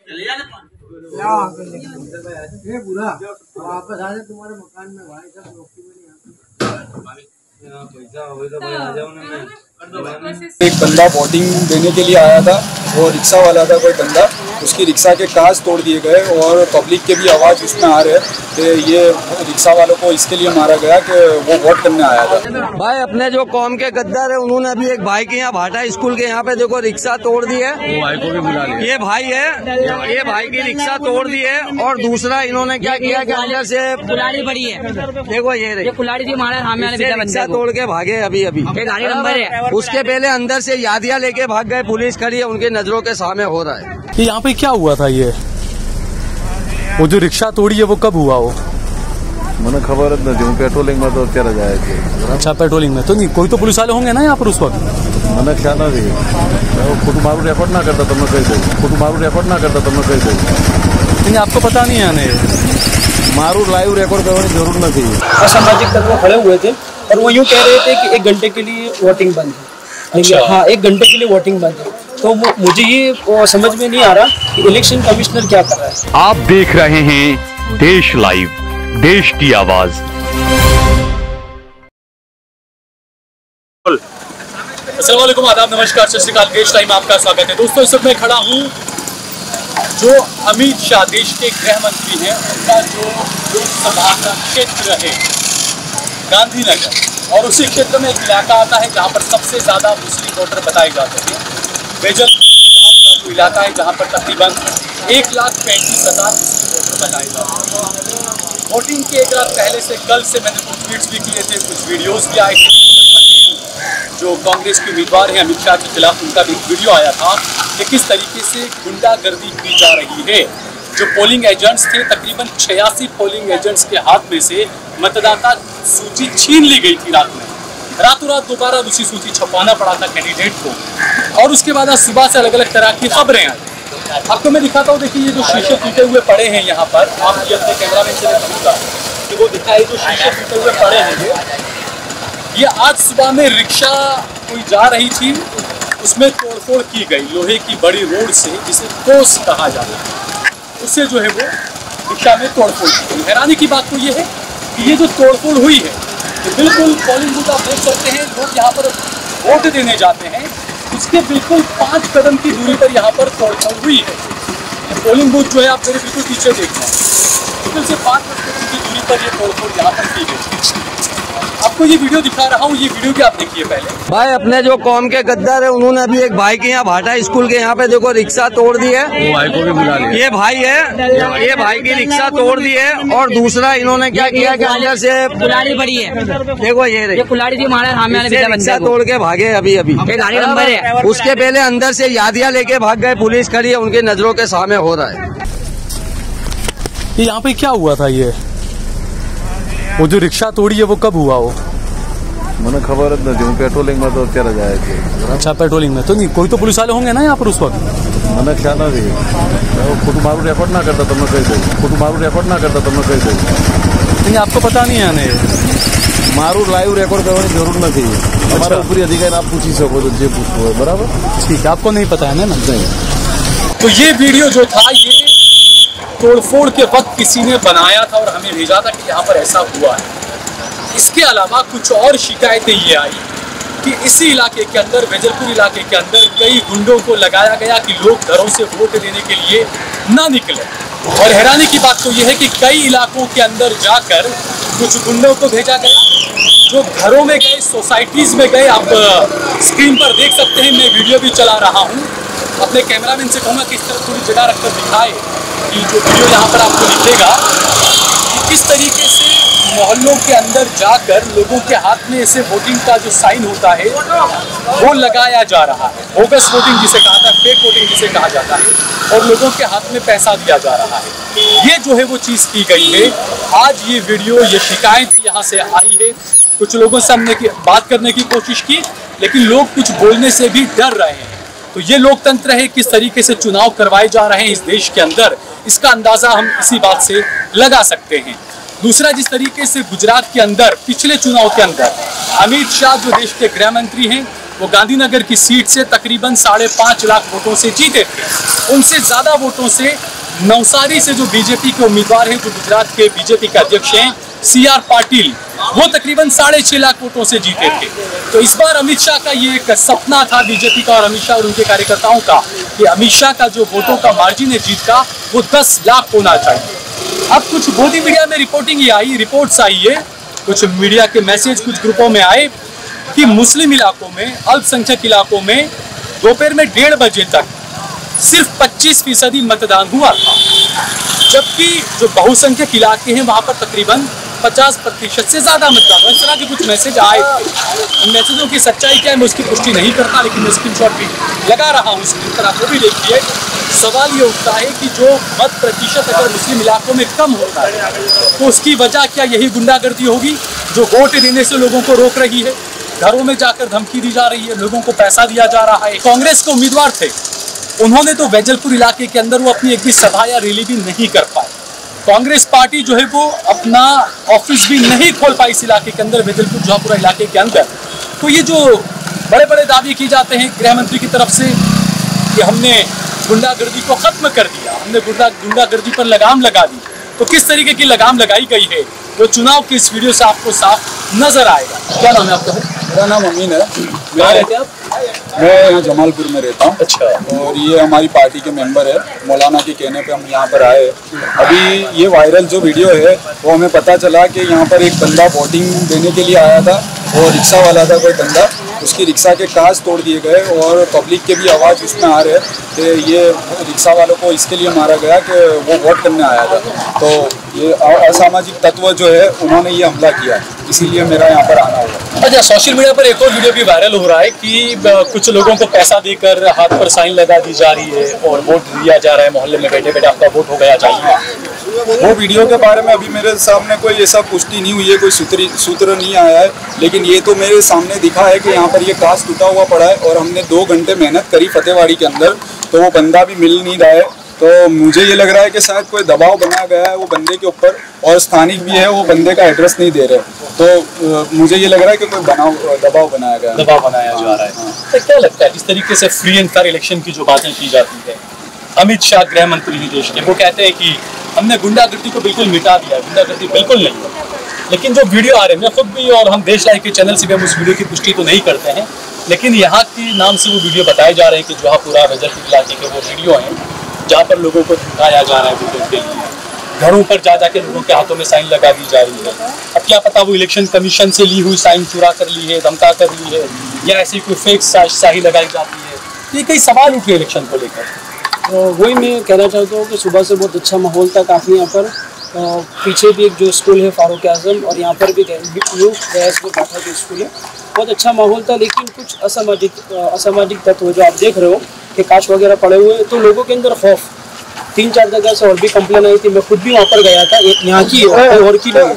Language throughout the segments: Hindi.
ये बुरा वापस आ जाए तुम्हारे मकान में भाई सब एक बंदा वोटिंग देने के लिए आया था, वो रिक्शा वाला था कोई बंदा, उसकी रिक्शा के कांच तोड़ दिए गए और पब्लिक के भी आवाज़ उसमें आ रहे हैं कि ये रिक्शा वालों को इसके लिए मारा गया कि वो वोट करने आया था। भाई अपने जो कौम के गद्दार है उन्होंने अभी एक भाई के यहाँ भाटा स्कूल के यहाँ पे देखो रिक्शा तोड़ दी है। भाई को भी बुला लिया। ये भाई है, ये भाई की रिक्शा तोड़ दी है और दूसरा इन्होंने क्या किया कि अंदर से कुल्हाड़ी पड़ी है। देखो ये कुल्हाड़ी थी हमारे सामने रिक्शा तोड़ के भागे अभी गाड़ी नंबर है। उसके पहले अंदर से यादियाँ लेके भाग गए, पुलिस खड़ी है, उनकी नजरों के सामने हो रहा है। कि यहाँ पे क्या हुआ था? ये वो जो रिक्शा तोड़ी है वो कब हुआ? वो मैंने खबर नहीं, पेट्रोलिंग में तो क्या जाए। अच्छा पेट्रोलिंग में तो नहीं, कोई तो पुलिस वाले होंगे ना यहाँ पर उस वक्त। मैंने ख्याल नहीं, फोटो मारू रेकॉर्ड ना करता तो मैं कही दूँ, फोटो मारू रेकॉर्ड ना करता तो मैं कही दूँ। नहीं आपको पता नहीं है आने मारू लाइव रिकॉर्ड करने की जरूरत नहीं थी। असामाजिक तत्व खड़े हुए थे और वो यूँ कह रहे थे कि 1 घंटे के लिए वोटिंग बंद है। अच्छा। हाँ 1 घंटे के लिए वोटिंग बंद है। तो मुझे ये समझ में नहीं आ रहा कि इलेक्शन कमिश्नर क्या कर रहा है। आप देख रहे हैं देश लाइव, देश की आवाज। अस्सलाम वालेकुम, आदाब, नमस्कार, सत श्री अकाल। देश लाइव में आपका स्वागत है। दोस्तों इस वक्त मैं खड़ा हूँ जो अमित शाह देश के गृह मंत्री हैं, उनका जो लोकसभा का क्षेत्र है गांधीनगर, और उसी क्षेत्र में एक इलाका आता है जहाँ पर सबसे ज़्यादा मुस्लिम वोटर बताए जाते हैं। बेजल जो इलाका है जहाँ पर तकरीबन 1,35,000 मुस्लिम वोटर बताए जाते हैं। वोटिंग के 1 रात पहले से कल से मैंने कुछ ट्वीट्स भी किए थे, कुछ वीडियोस भी आए थे। जो कांग्रेस के उम्मीदवार हैं अमित शाह के खिलाफ, उनका भी एक वीडियो आया था कि किस तरीके से गुंडागर्दी की जा रही है। जो पोलिंग एजेंट्स थे, तकरीबन 86 पोलिंग एजेंट्स के हाथ में से मतदाता सूची छीन ली गई थी रात में। रातों रात दोबारा दूसरी सूची छपवाना पड़ा था कैंडिडेट को, और उसके बाद आज सुबह से अलग अलग तरह की खबरें आई। आपको मैं दिखाता हूँ, देखिए ये जो शीशे टूटे हुए पड़े हैं यहाँ पर, आप ये अपने कैमरा मैन से देखूंगा कि वो दिखाई, जो शीशे टूटे हुए पड़े हैं ये आज सुबह में रिक्शा कोई जा रही थी, उसमें तोड़फोड़ की गई लोहे की बड़ी रोड से, जिसे कोस कहा जाता है, उससे जो है वो रिक्शा में तोड़फोड़ की गई। हैरानी की बात तो ये है कि ये जो तोड़फोड़ हुई है तो बिल्कुल पोलिंग बूथ आप देख सकते हैं, लोग यहाँ पर वोट देने जाते हैं, उसके बिल्कुल 5 कदम की दूरी पर यहाँ पर तोड़फोड़ हुई है। पोलिंग बूथ जो है आप मेरे बिल्कुल पीछे देख रहे हैं, बिल्कुल से 5 कदम की दूरी पर ये तोड़फोड़ यहाँ पर की गई। आपको ये वीडियो दिखा रहा हूँ, ये वीडियो क्या आप देखिए पहले। भाई अपने जो कौम के गद्दार है उन्होंने अभी एक भाई के यहाँ भाटा स्कूल के यहाँ पे देखो रिक्शा तोड़ दी है। भाई को भी बुला लिया। ये भाई है, ये भाई की रिक्शा तोड़ दी है और दूसरा इन्होंने क्या किया कि अंदर से कुल्हाड़ी पड़ी है। देखो ये कुल्हाड़ी थी हमारे सामने रिक्शा तोड़ के भागे अभी गाड़ी नंबर है। उसके पहले अंदर से यादियाँ लेके भाग गए, पुलिस खड़ी है, उनकी नजरों के सामने हो रहा है। यहाँ पे क्या हुआ था? ये वो जो रिक्शा तोड़ी है वो कब हुआ? वो मैंने खबर नहीं, पेट्रोलिंग में तो क्या जाए। अच्छा पेट्रोलिंग में तो नहीं, कोई तो पुलिस वाले होंगे ना यहाँ पर उस वक्त। मैंने ख्याल नहीं, फोटो मारू रेकॉर्ड ना करता तो मैं कही दूँ, फोटो मारू रेकॉर्ड ना करता तो मैं कही दूँ। नहीं आपको पता नहीं है आने मारू लाइव रिकॉर्ड करने की जरूरत नहीं थी। हमारा ऊपरी अधिकारी आप पूछ ही सको तो जे पूछो है, बराबर ठीक है, आपको नहीं पता है ना? नहीं। तो ये वीडियो जो था ये तोड़फोड़ के वक्त किसी ने बनाया था और हमें भेजा था कि यहाँ पर ऐसा हुआ है। इसके अलावा कुछ और शिकायतें ये आई कि इसी इलाके के अंदर, वेजलपुर इलाके के अंदर कई गुंडों को लगाया गया कि लोग घरों से वोट देने के लिए ना निकले। और हैरानी की बात तो ये है कि कई इलाकों के अंदर जाकर कुछ गुंडों को भेजा गया, जो घरों में गए, सोसाइटीज़ में गए। आप स्क्रीन पर देख सकते हैं, मैं वीडियो भी चला रहा हूँ। अपने कैमरामैन से कहूँगा कि इस तरह थोड़ी जगह रखकर दिखाए कि जो वीडियो यहाँ पर आपको दिखेगा कि किस तरीके से मोहल्लों के अंदर जाकर लोगों के हाथ में ऐसे वोटिंग का जो साइन होता है वो लगाया जा रहा है। बोगस वोटिंग जिसे कहा जाता है, फेक वोटिंग जिसे कहा जाता है, और लोगों के हाथ में पैसा दिया जा रहा है। ये जो है वो चीज़ की गई है। आज ये वीडियो, ये शिकायत यहाँ से आई है। कुछ लोगों से हमने बात करने की कोशिश की, लेकिन लोग कुछ बोलने से भी डर रहे हैं। तो ये लोकतंत्र है, किस तरीके से चुनाव करवाए जा रहे हैं इस देश के अंदर, इसका अंदाज़ा हम इसी बात से लगा सकते हैं। दूसरा, जिस तरीके से गुजरात के अंदर पिछले चुनाव के अंदर अमित शाह जो देश के गृह मंत्री हैं, वो गांधीनगर की सीट से तकरीबन 5.5 लाख वोटों से जीते थे। उनसे ज्यादा वोटों से नवसारी से जो बीजेपी के उम्मीदवार हैं, जो गुजरात के बीजेपी के अध्यक्ष हैं CR पाटिल, वो तकरीबन 6.5 लाख वोटों से जीते थे। तो इस बार अमित शाह का ये एक सपना था बीजेपी का और अमित शाह और उनके कार्यकर्ताओं का कि अमित शाह का जो वोटों का मार्जिन है जीत का वो 10 लाख होना चाहिए। अब कुछ मोदी मीडिया में रिपोर्ट्स आई है, कुछ मीडिया के मैसेज कुछ ग्रुपों में आए कि मुस्लिम इलाकों में, अल्पसंख्यक इलाकों में दोपहर में 1:30 बजे तक सिर्फ 25% मतदान हुआ था, जबकि जो बहुसंख्यक इलाके हैं वहां पर तकरीबन 50% से ज्यादा मतदान हुआ। इस तरह के कुछ मैसेज आए थे। उन मैसेजों की सच्चाई क्या है मैं उसकी पुष्टि नहीं करता, लेकिन मैं स्क्रीनशॉट भी लगा रहा हूँ स्क्रीन पर, आप वो भी देखिए। सवाल ये उठता है कि जो मत प्रतिशत अगर मुस्लिम इलाकों में कम होता है तो उसकी वजह क्या यही गुंडागर्दी होगी जो वोट देने से लोगों को रोक रही है, घरों में जाकर धमकी दी जा रही है, लोगों को पैसा दिया जा रहा है। कांग्रेस के उम्मीदवार थे, उन्होंने तो वैजलपुर इलाके के अंदर वो अपनी एक भी सभा या रैली भी नहीं कर पाए। कांग्रेस पार्टी जो है वो अपना ऑफिस भी नहीं खोल पाई इस इलाके के अंदर, वैजलपुर जौहपुरा इलाके के अंदर। तो ये जो बड़े बड़े दावे किए जाते हैं गृह मंत्री की तरफ से कि हमने गुंडागर्दी को खत्म कर दिया, हमने गुंडागर्दी पर लगाम लगा दी, तो किस तरीके की लगाम लगाई गई है वो चुनाव की इस वीडियो से आपको साफ नजर आएगा। क्या नाम है आपका? मेरा नाम अमीन है। कहाँ रहते हैं आप? मैं यहाँ जमालपुर में रहता हूँ। अच्छा। और ये हमारी पार्टी के मेंबर है, मौलाना के कहने पे हम यहाँ पर आए। अभी ये वायरल जो वीडियो है वो हमें पता चला कि यहाँ पर एक बंदा वोटिंग देने के लिए आया था और रिक्शा वाला था कोई बंदा, उसकी रिक्शा के कांच तोड़ दिए गए और पब्लिक के भी आवाज़ उसमें आ रहे कि ये रिक्शा वालों को इसके लिए मारा गया कि वो वोट करने आया था। तो ये असामाजिक तत्व जो है उन्होंने ये हमला किया, इसीलिए मेरा यहाँ पर आना हुआ। अच्छा, सोशल मीडिया पर एक और वीडियो भी वायरल हो रहा है कि कुछ लोगों को पैसा देकर हाथ पर साइन लगा दी जा रही है और वोट दिया जा रहा है, मोहल्ले में बैठे बैठे आपका वोट हो गया चाहिए। वो वीडियो के बारे में अभी मेरे सामने कोई ऐसा पुष्टि नहीं हुई है, कोई सूत्र नहीं आया है, लेकिन ये तो मेरे सामने दिखा है कि यहाँ पर ये कांच टूटा हुआ पड़ा है और हमने 2 घंटे मेहनत करी फतेहवाड़ी के अंदर, तो वो बंदा भी मिल नहीं रहा है। तो मुझे ये लग रहा है कि शायद कोई दबाव बनाया गया है वो बंदे के ऊपर, और स्थानिक भी है, वो बंदे का एड्रेस नहीं दे रहे। तो मुझे ये लग रहा है कि कोई दबाव बनाया गया, दबाव बनाया जा रहा है। तो क्या लगता है जिस तरीके से फ्री एंड फेयर इलेक्शन की जो बातें की जाती है, अमित शाह गृह मंत्री हैं देश के, वो कहते हैं कि हमने गुंडागर्दी को बिल्कुल मिटा दिया, गुंडागर्दी बिल्कुल नहीं है। लेकिन जो वीडियो आ रहे हैं, मैं खुद भी और हम देश लाइव के चैनल से भी हम उस वीडियो की पुष्टि तो नहीं करते हैं, लेकिन यहाँ के नाम से वो वीडियो बताए जा रहे हैं कि जौहपुरा वैजलपुर इलाके के वो वीडियो हैं जहाँ पर लोगों को धमकाया जा रहा है वोटों के लिए, घरों पर जा जाके लोगों के हाथों में साइन लगा दी जा रही है। अब क्या पता वो इलेक्शन कमीशन से ली हुई साइन चुरा कर ली है, धमका कर ली है, या ऐसी कोई फेक स्याही लगाई जाती है। ये कई सवाल उठे इलेक्शन को लेकर। तो वही मैं कहना चाहता हूँ कि सुबह से बहुत अच्छा माहौल था काफ़ी यहाँ पर। पीछे भी एक जो स्कूल है फारूक आजम, और यहाँ पर भी न्यू गैस में बैठा जो स्कूल है, बहुत अच्छा माहौल था। लेकिन कुछ असामाजिक तत्व जो आप देख रहे हो कि कांच वगैरह पड़े हुए हैं, तो लोगों के अंदर खौफ, 3-4 जगह से और भी कंप्लेन आई थी। मैं खुद भी वहाँ पर गया था, यहाँ की और की नहीं।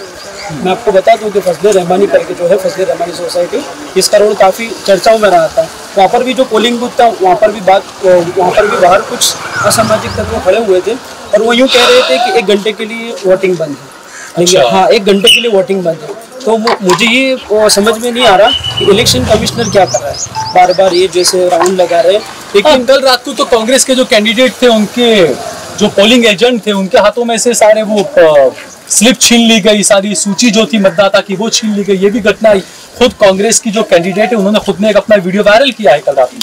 मैं आपको बता दूं कि फजले रहमानी करके जो है, फजले रहमानी सोसाइटी, इसका रोड काफ़ी चर्चाओं में रहा था। वहाँ पर भी जो पोलिंग बूथ था वहाँ पर भी बाहर कुछ असामाजिक तत्व खड़े हुए थे और वो यूँ कह रहे थे कि 1 घंटे के लिए वोटिंग बंद है। अच्छा। हाँ, 1 घंटे के लिए वोटिंग बंद है। तो मुझे ये समझ में नहीं आ रहा कि इलेक्शन कमिश्नर क्या कर रहा है, बार बार ये जैसे राउंड लगा रहे हैं। लेकिन कल रात को तो कांग्रेस के जो कैंडिडेट थे, उनके जो पोलिंग एजेंट थे, उनके हाथों में से सारे वो स्लिप छीन ली गई, सारी सूची जो थी मतदाता की वो छीन ली गई। ये भी घटना खुद कांग्रेस की जो कैंडिडेट है उन्होंने खुद ने एक अपना वीडियो वायरल किया है कल रात में।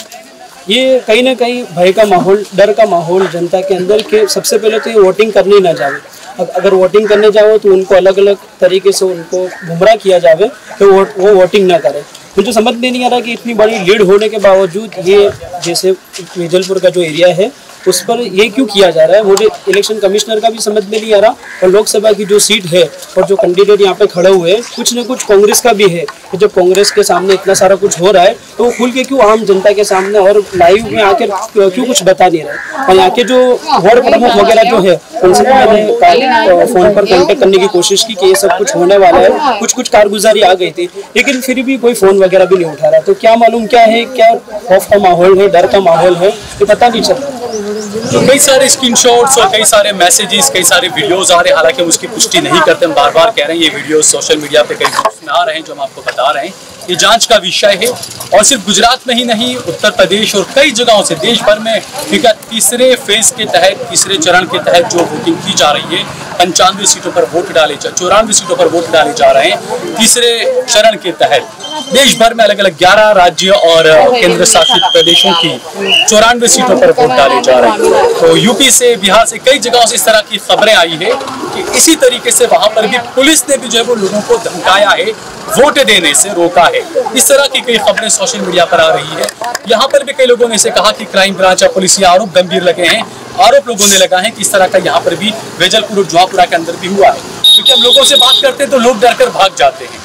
ये कहीं ना कहीं भय का माहौल, डर का माहौल जनता के अंदर के सबसे पहले तो ये वोटिंग करने ना जावे। अगर वोटिंग करने जाओ तो उनको अलग अलग तरीके से उनको गुमराह किया जावे कि वो वोटिंग ना करें। मुझे समझ में नहीं आ रहा कि इतनी बड़ी लीड होने के बावजूद ये जैसे वैजलपुर का जो एरिया है उस पर ये क्यों किया जा रहा है, मुझे इलेक्शन कमिश्नर का भी समझ में नहीं आ रहा। और लोकसभा की जो सीट है और जो कैंडिडेट यहाँ पे खड़े हुए हैं, कुछ न कुछ कांग्रेस का भी है कि जब कांग्रेस के सामने इतना सारा कुछ हो रहा है तो वो खुल के क्यों आम जनता के सामने और लाइव में आकर क्यों कुछ बता नहीं रहे। और यहाँ के जो वार्ड प्रमुख वगैरह जो है उनसे मैंने फोन पर कॉन्टेक्ट करने की कोशिश की कि ये सब कुछ होने वाला है, कुछ कारगुजारी आ गई थी, लेकिन फिर भी कोई फोन वगैरह भी नहीं उठा रहा। तो क्या मालूम क्या है, क्या खौफ का माहौल है, डर का माहौल है, ये पता नहीं चल रहा। जो कई सारे स्क्रीनशॉट्स और कई सारे मैसेजेस, कई सारे वीडियोस आ रहे हैं, हालांकि हम उसकी पुष्टि नहीं करते, हम बार बार कह रहे हैं ये वीडियोस सोशल मीडिया पे कई ग्रुप्स में आ रहे हैं जो हम आपको बता रहे हैं। ये जांच का विषय है और सिर्फ गुजरात में ही नहीं, उत्तर प्रदेश और कई जगहों से देश भर में ठीक है तीसरे फेज के तहत, तीसरे चरण के तहत जो वोटिंग की जा रही है, 95 सीटों पर वोट डाले 94 सीटों पर वोट डाले जा रहे हैं तीसरे चरण के तहत। देश भर में अलग अलग 11 राज्य और केंद्र शासित प्रदेशों की 94 सीटों पर वोट डाले जा रहे हैं। तो यूपी से, बिहार से, कई जगहों से इस तरह की खबरें आई है कि इसी तरीके से वहां पर भी पुलिस ने भी जो है वो लोगों को धमकाया है, वोट देने से रोका है। इस तरह की कई खबरें सोशल मीडिया पर आ रही है। यहाँ पर भी कई लोगों ने इसे कहा कि क्राइम ब्रांच या पुलिस ये आरोप गंभीर लगे हैं, आरोप लोगों ने लगा है कि इस तरह का यहाँ पर भी वेजलपुर और जुहापुरा के अंदर भी हुआ है। क्योंकि हम लोगों से बात करते हैं तो लोग डर कर भाग जाते हैं।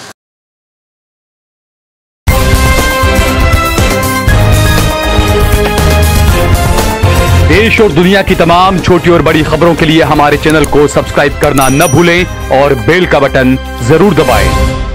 देश और दुनिया की तमाम छोटी और बड़ी खबरों के लिए हमारे चैनल को सब्सक्राइब करना न भूलें और बेल का बटन जरूर दबाएं।